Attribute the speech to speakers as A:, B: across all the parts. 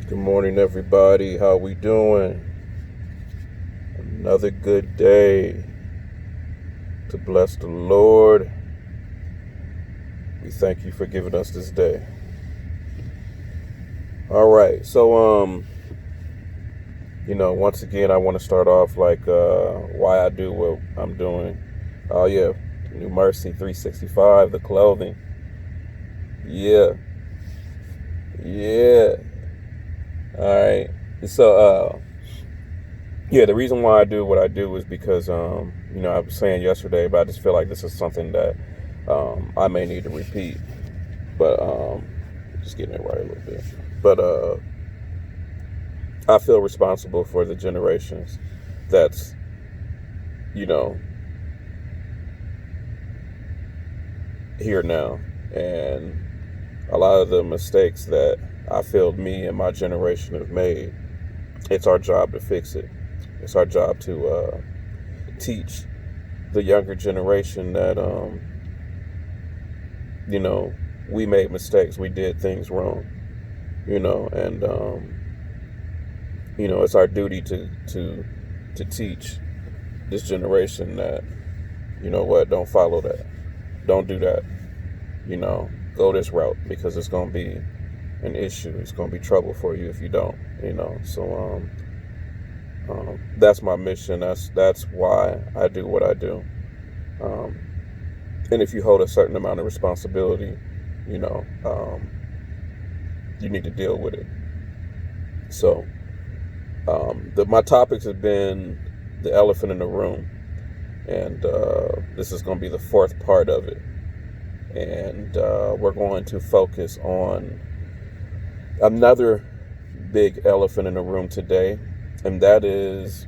A: Good morning, everybody. How we doing? Another good day to bless the Lord. We thank you for giving us this day. All right. So, once again, I want to start off why I do what I'm doing. Oh yeah, New Mercy 365, the clothing. Yeah, yeah. All right. So, the reason why I do what I do is because, I was saying yesterday, but I just feel like this is something that I may need to repeat. But just getting it right a little bit. But I feel responsible for the generations that's, you know, here now. And a lot of the mistakes that I feel me and my generation have made, it's our job to fix it. It's our job to teach the younger generation that, we made mistakes. We did things wrong, and, it's our duty to teach this generation that, don't follow that. Don't do that. Go this route because it's going to be an issue. It's going to be trouble for you if you don't, So, that's my mission. That's why I do what I do. And if you hold a certain amount of responsibility, you need to deal with it. So, my topics have been the elephant in the room, and this is going to be the fourth part of it. And we're going to focus on another big elephant in the room today, and that is,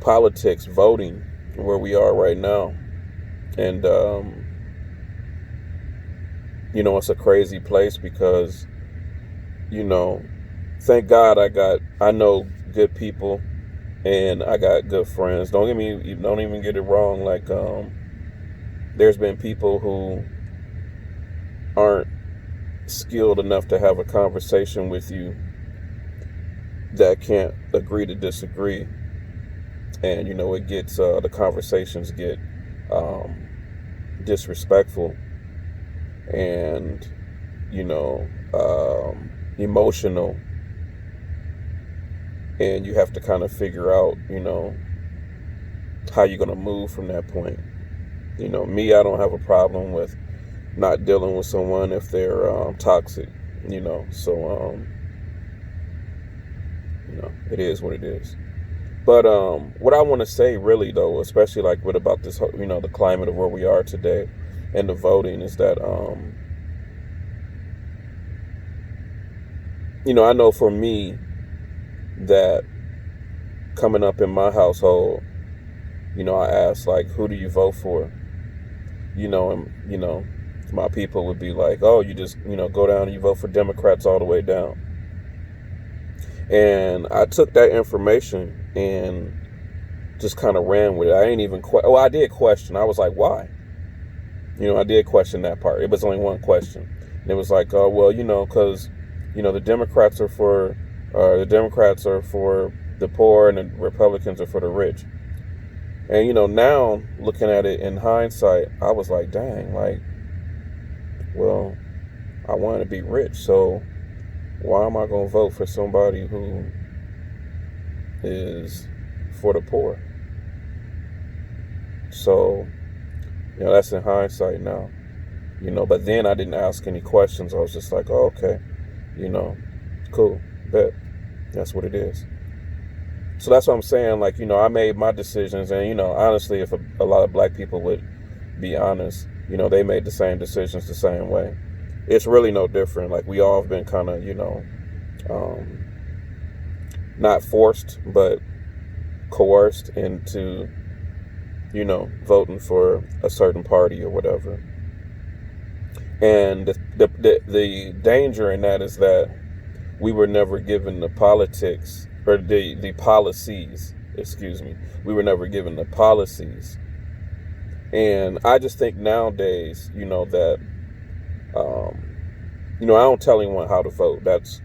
A: politics, voting, where we are right now. And, it's a crazy place because, thank God I know good people and I got good friends. Don't even get it wrong. There's been people who aren't skilled enough to have a conversation with you that can't agree to disagree. And, it gets, the conversations get disrespectful and, emotional. And you have to kind of figure out, how you're going to move from that point. Me, I don't have a problem with not dealing with someone if they're toxic, So, it is what it is. But what I want to say really, though, especially what about this, the climate of where we are today and the voting is that, I know for me that coming up in my household, I asked, who do you vote for? And, my people would be like, oh, you just, go down and you vote for Democrats all the way down. And I took that information and just kind of ran with it. I ain't even I did question. I was like, why? I did question that part. It was only one question. And it was like, oh, well, because, the Democrats are for the poor and the Republicans are for the rich. And, now looking at it in hindsight, I was like, dang, well, I want to be rich. So why am I going to vote for somebody who is for the poor? So, that's in hindsight now, but then I didn't ask any questions. I was just like, oh, okay, cool, bet. That's what it is. So that's what I'm saying. I made my decisions and, honestly, if a lot of black people would be honest, they made the same decisions the same way. It's really no different. We all have been kind of, not forced, but coerced into, voting for a certain party or whatever. And the danger in that is that we were never given the politics or the policies, excuse me. We were never given the policies. And I just think nowadays, that, I don't tell anyone how to vote. That's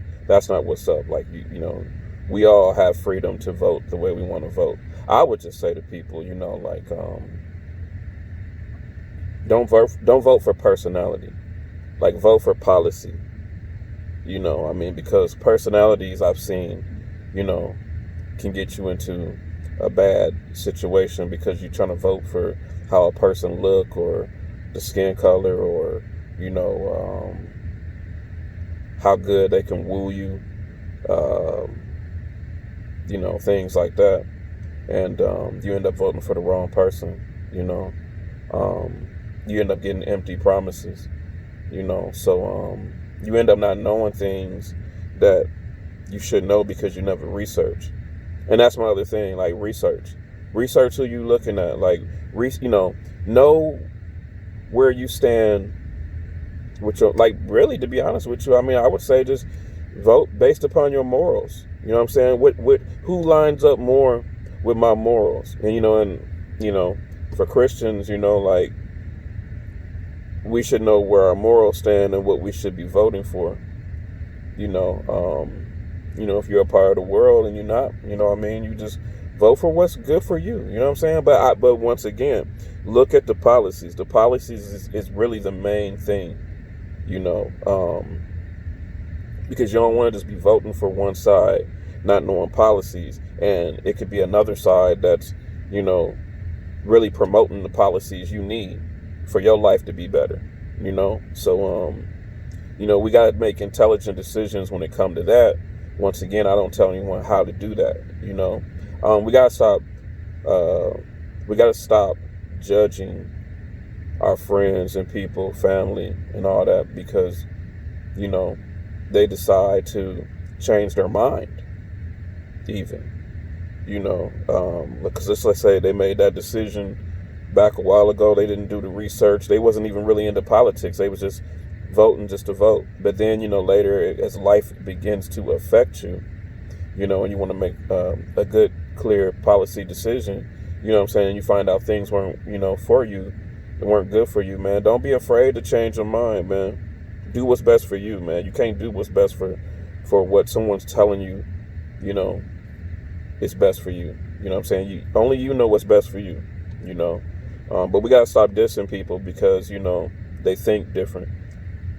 A: not what's up. Like, we all have freedom to vote the way we want to vote. I would just say to people, like, don't vote for personality. Like, vote for policy. Because personalities I've seen, can get you into a bad situation because you're trying to vote for how a person look, or the skin color, or how good they can woo you, things like that, and you end up voting for the wrong person. You end up getting empty promises. So you end up not knowing things that you should know because you never research. And that's my other thing, like research who you looking at, like know where you stand with your, like, really, to be honest with you, I would say just vote based upon your morals. You know what I'm saying? Who lines up more with my morals? And for Christians, like, we should know where our morals stand and what we should be voting for. If you're a part of the world and you're not, you just vote for what's good for you. You know what I'm saying? But once again, look at the policies. The policies is really the main thing, because you don't want to just be voting for one side, not knowing policies, and it could be another side that's, really promoting the policies you need for your life to be better. So we got to make intelligent decisions when it comes to that. Once again, I don't tell anyone how to do that. We got to stop judging our friends and people, family, and all that because they decide to change their mind, even. Because let's say they made that decision back a while ago. They didn't do the research. They wasn't even really into politics. They was just voting just to vote. But then, later, as life begins to affect you, and you want to make a good, clear policy decision, you find out things weren't, for you, they weren't good for you, man. Don't be afraid to change your mind, man. Do what's best for you, man. You can't do what's best for what someone's telling you, is best for you. You know what I'm saying? Only you know what's best for you, But we got to stop dissing people because, they think different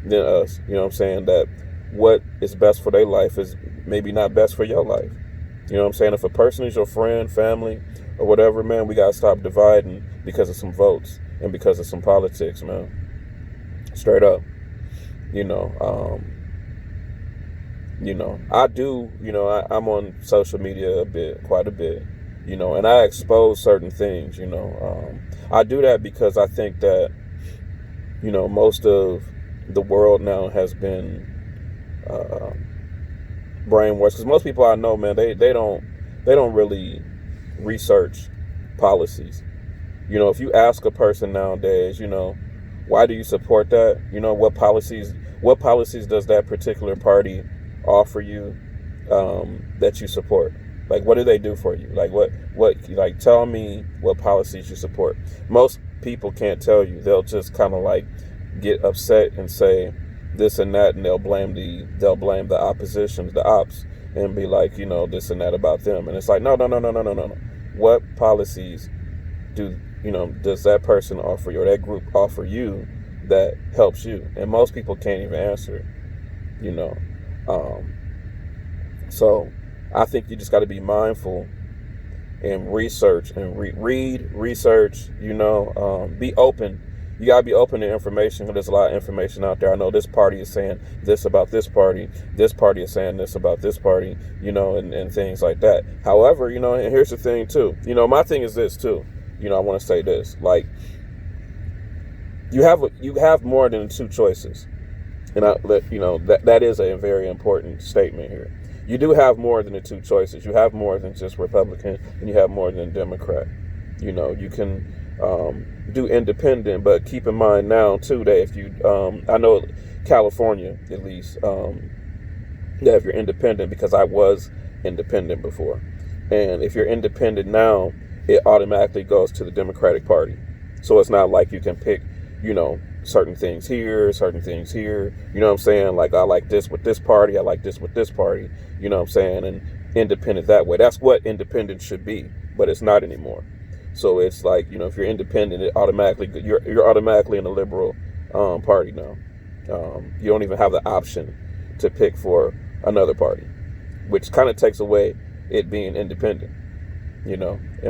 A: than us. You know what I'm saying? That what is best for their life is maybe not best for your life. You know what I'm saying? If a person is your friend, family, or whatever, man, we got to stop dividing because of some votes and because of some politics, man. Straight up. I do, I'm on social media quite a bit, and I expose certain things, I do that because I think that, most of the world now has been brainwashed. Because most people I know, man, they don't really research policies. If you ask a person nowadays, why do you support that? What policies does that particular party offer you that you support? Like, what do they do for you? Like, like, tell me what policies you support. Most people can't tell you. They'll just kind of like get upset and say this and that, and they'll blame the oppositions, the ops, and be like, this and that about them. And it's like, no. What policies does that person offer you, or that group offer you that helps you? And most people can't even answer it, So I think you just got to be mindful and research and read, research, be open. You got to be open to information. There's a lot of information out there. I know this party is saying this about this party is saying this about this party, and things like that. However, and here's the thing too, my thing is this too, I want to say this, like, you have more than two choices. And that is a very important statement here. You do have more than the two choices. You have more than just Republican, and you have more than Democrat. You can do independent, but keep in mind now too that if you, I know California at least, that if you're independent, because I was independent before, and if you're independent now, it automatically goes to the Democratic Party. So it's not like you can pick, certain things here, certain things here. You know what I'm saying? Like, I like this with this party, I like this with this party. You know what I'm saying? And independent that way. That's what independent should be, but it's not anymore. So it's like, if you're independent, you're automatically in the liberal party now. You don't even have the option to pick for another party, which kind of takes away it being independent. In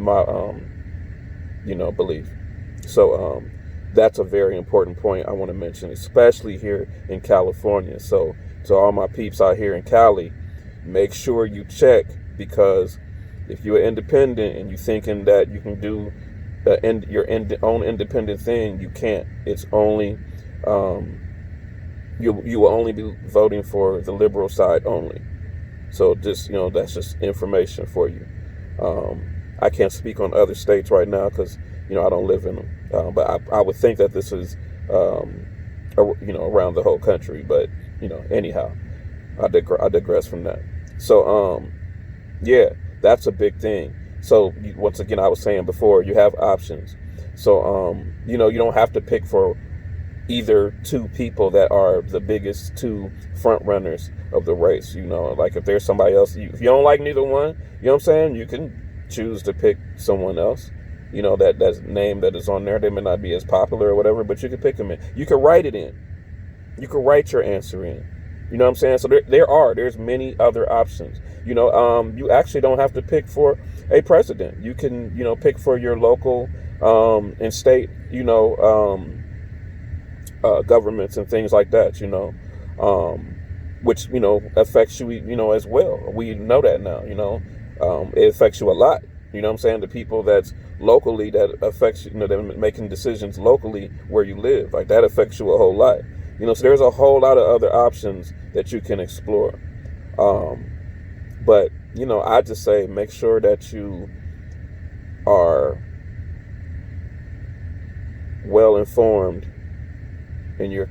A: my belief. So that's a very important point I want to mention, especially here in California. So to all my peeps out here in Cali, make sure you check, because if you're independent and you're thinking that you can do your own independent thing, you can't. It's only you will only be voting for the liberal side only. So just that's just information for you. I can't speak on other states right now because I don't live in them. But I would think that this is around the whole country. But anyhow, I digress from that. So yeah, that's a big thing. So once again, I was saying before, you have options. So you don't have to pick for either two people that are the biggest two front runners of the race. Like if there's somebody else, if you don't like neither one, you know what I'm saying, you can choose to pick someone else. That name that is on there, they may not be as popular or whatever, but you can pick them in. You can write it in. You can write your answer in. You know what I'm saying? So there's many other options. You actually don't have to pick for a president. You can, pick for your local and state, governments and things like that, which, affects you, as well. We know that now, it affects you a lot. You know what I'm saying? The people that's locally, that affects, they're making decisions locally where you live. Like that affects you a whole lot. So there's a whole lot of other options that you can explore. But, I just say make sure that you are well informed and you're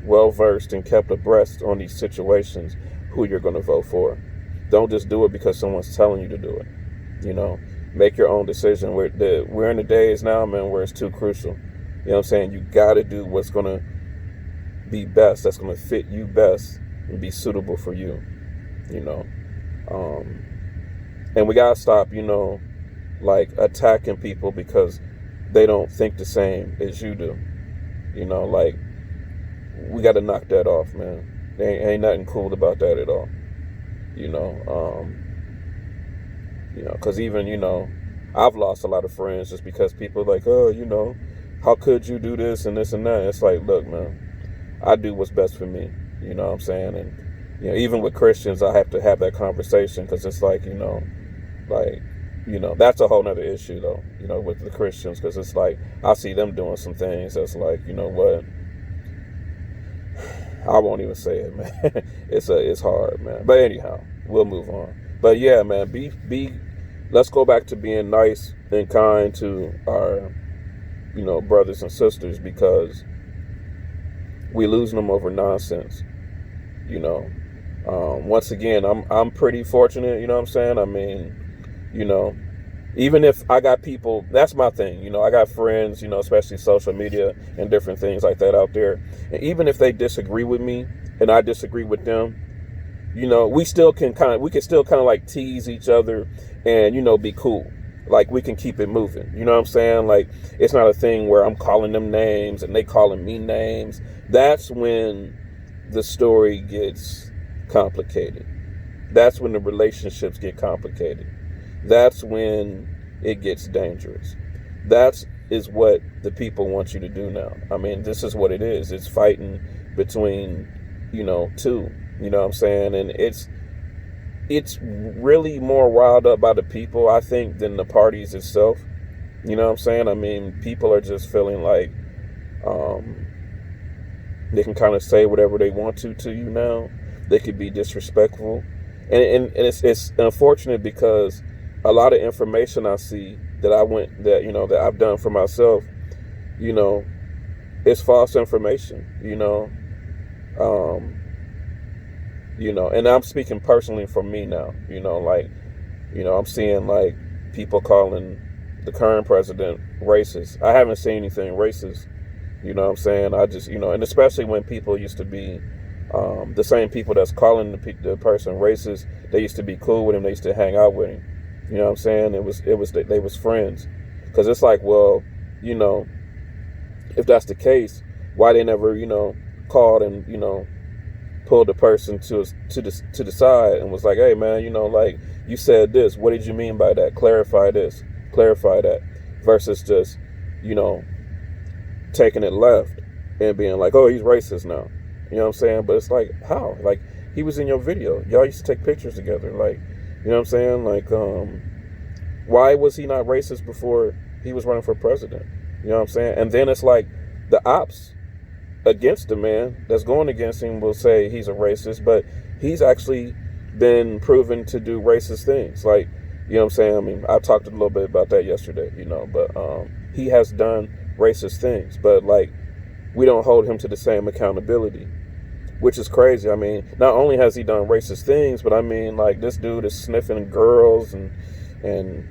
A: well versed and kept abreast on these situations, who you're going to vote for. Don't just do it because someone's telling you to do it. Make your own decision. We're in the days now, man, where it's too crucial. You know what I'm saying? You got to do what's going to be best, that's going to fit you best and be suitable for you. And we got to stop, like attacking people because they don't think the same as you do. Like we got to knock that off, man. There ain't nothing cool about that at all. Because even, I've lost a lot of friends just because people are like, oh, how could you do this and this and that? It's like, look, man, I do what's best for me. You know what I'm saying? And, even with Christians, I have to have that conversation because it's like, that's a whole nother issue though, with the Christians, because it's like, I see them doing some things that's like, what? I won't even say it, man. It's hard, man. But anyhow, we'll move on. But yeah, man, let's go back to being nice and kind to our, brothers and sisters, because we losing them over nonsense. Once again, I'm pretty fortunate. You know what I'm saying? I mean, even if I got people, that's my thing. I got friends, especially social media and different things like that out there. And even if they disagree with me and I disagree with them, we can still kind of like tease each other and, be cool. Like we can keep it moving. You know what I'm saying? Like it's not a thing where I'm calling them names and they calling me names. That's when the story gets complicated. That's when the relationships get complicated. That's when it gets dangerous. That is what the people want you to do now. I mean, this is what it is. It's fighting between, two. You know what I'm saying? And it's really more riled up by the people, I think, than the parties itself. You know what I'm saying? I mean, people are just feeling like they can kind of say whatever they want to you now. They could be disrespectful. And it's unfortunate because a lot of information I see that I've done for myself, it's false information, and I'm speaking personally for me now, I'm seeing like people calling the current president racist. I haven't seen anything racist. You know what I'm saying? I just, and especially when people used to be the same people that's calling the person racist, they used to be cool with him. They used to hang out with him. You know what I'm saying? They was friends. Because it's like, well, if that's the case, why they never, called and, pulled the person to the side and was like, hey man, like you said this. What did you mean by that? Clarify this. Clarify that. Versus just, taking it left and being like, oh, he's racist now. You know what I'm saying? But it's like, how? Like, he was in your video. Y'all used to take pictures together. Like, you know what I'm saying? Like, why was he not racist before he was running for president? You know what I'm saying? And then it's like the ops against the man that's going against him will say he's a racist, but he's actually been proven to do racist things. Like, you know what I'm saying? I mean, I talked a little bit about that yesterday, but he has done racist things, but like, we don't hold him to the same accountability, which is crazy. I mean, not only has he done racist things, but I mean, like, this dude is sniffing girls and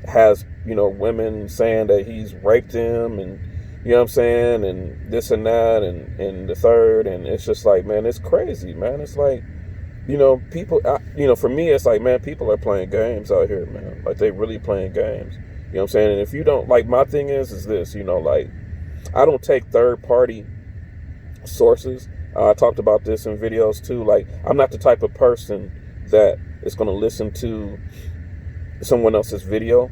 A: has, women saying that he's raped them, and you know what I'm saying, and this and that and the third, and it's just like, man, it's crazy, man. It's like, people, for me, it's like, man, people are playing games out here, man. Like, they really playing games. You know what I'm saying? And if you don't, like, my thing is this, like, I don't take third-party sources. I talked about this in videos too. Like, I'm not the type of person that is going to listen to someone else's video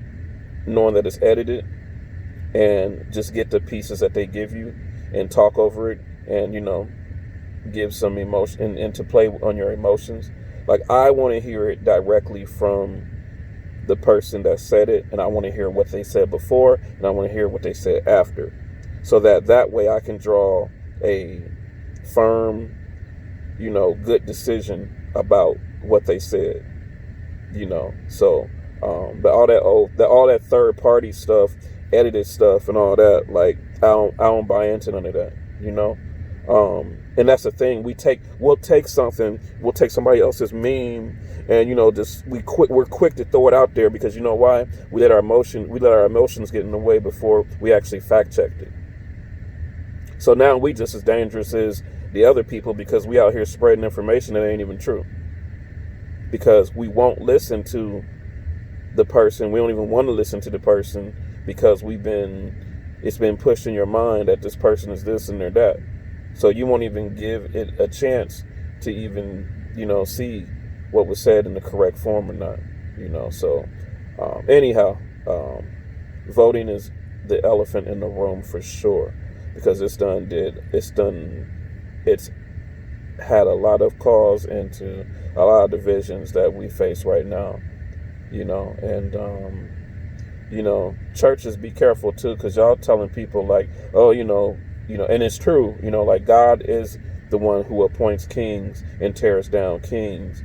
A: knowing that it's edited and just get the pieces that they give you and talk over it and, give some emotion and to play on your emotions. Like, I want to hear it directly from the person that said it, and I want to hear what they said before, and I want to hear what they said after, so that way I can draw a firm, good decision about what they said, So, but all that third party stuff, edited stuff, and all that, like, I don't buy into none of that, And that's the thing. We'll take somebody else's meme, and we're quick to throw it out there because you know why? We let our emotions get in the way before we actually fact checked it. So now we just as dangerous as the other people because we out here spreading information that ain't even true. Because we won't listen to the person. We don't even want to listen to the person because it's been pushed in your mind that this person is this and they're that. So you won't even give it a chance to even, see what was said in the correct form or not, So anyhow, voting is the elephant in the room for sure. Because it's had a lot of cause into a lot of divisions that we face right now, and churches, be careful too, because y'all telling people like, oh, and it's true, like God is the one who appoints kings and tears down kings,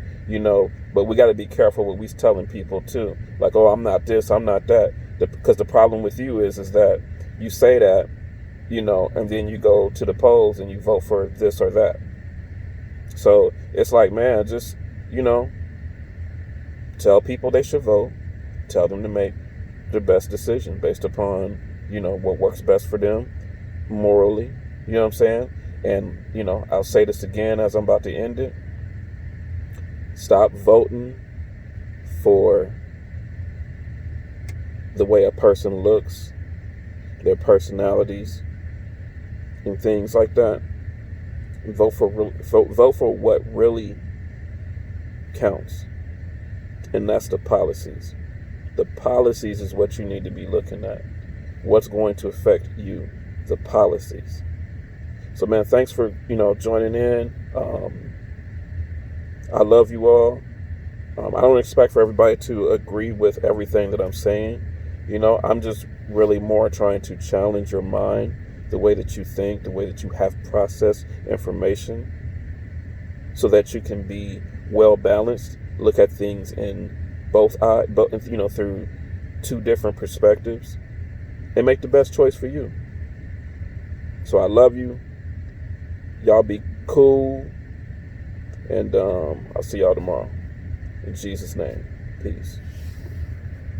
A: but we got to be careful what we telling people too, like, oh, I'm not this, I'm not that, because the problem with you is that you say that, and then you go to the polls and you vote for this or that. So it's like, man, just, tell people they should vote. Tell them to make the best decision based upon, what works best for them morally. You know what I'm saying? And, I'll say this again as I'm about to end it. Stop voting for the way a person looks, their personalities, and things like that. Vote for what really counts, and that's the policies. The policies is what you need to be looking at. What's going to affect you? The policies. So, man, thanks for joining in. I love you all. I don't expect for everybody to agree with everything that I'm saying. I'm just really more trying to challenge your mind, the way that you think, the way that you have processed information, so that you can be well balanced, look at things in both eyes, through two different perspectives, and make the best choice for you. So I love you. Y'all be cool, and I'll see y'all tomorrow. In Jesus' name, peace.